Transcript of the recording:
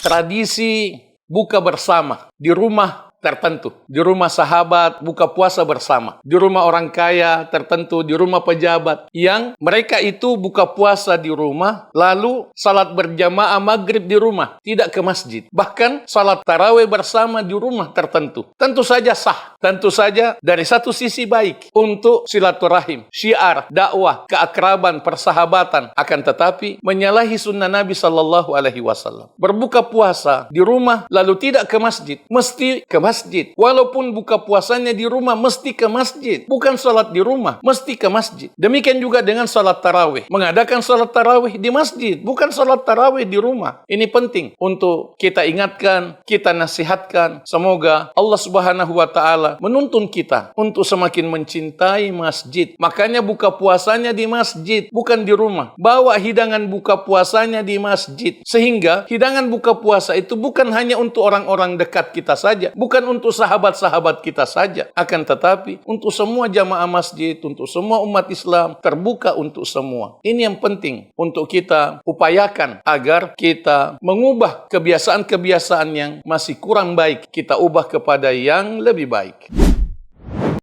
tradisi buka bersama di rumah tertentu. Di rumah sahabat, buka puasa bersama. Di rumah orang kaya tertentu, di rumah pejabat. Yang mereka itu buka puasa di rumah, lalu salat berjamaah maghrib di rumah. Tidak ke masjid. Bahkan salat tarawih bersama di rumah tertentu. Tentu saja sah. Tentu saja dari satu sisi baik untuk silaturahim, syiar, dakwah, keakraban, persahabatan. Akan tetapi menyalahi sunnah Nabi SAW. Berbuka puasa di rumah, lalu tidak ke masjid. Mesti ke masjid. Walaupun buka puasanya di rumah, mesti ke masjid. Bukan salat di rumah, mesti ke masjid. Demikian juga dengan salat tarawih. Mengadakan salat tarawih di masjid, bukan salat tarawih di rumah. Ini penting untuk kita ingatkan, kita nasihatkan. Semoga Allah Subhanahu wa Ta'ala menuntun kita untuk semakin mencintai masjid. Makanya buka puasanya di masjid, bukan di rumah. Bawa hidangan buka puasanya di masjid. Sehingga hidangan buka puasa itu bukan hanya untuk orang-orang dekat kita saja, bukan untuk sahabat-sahabat kita saja, akan tetapi untuk semua jamaah masjid, untuk semua umat Islam, terbuka untuk semua. Ini yang penting untuk kita upayakan agar kita mengubah kebiasaan-kebiasaan yang masih kurang baik, kita ubah kepada yang lebih baik.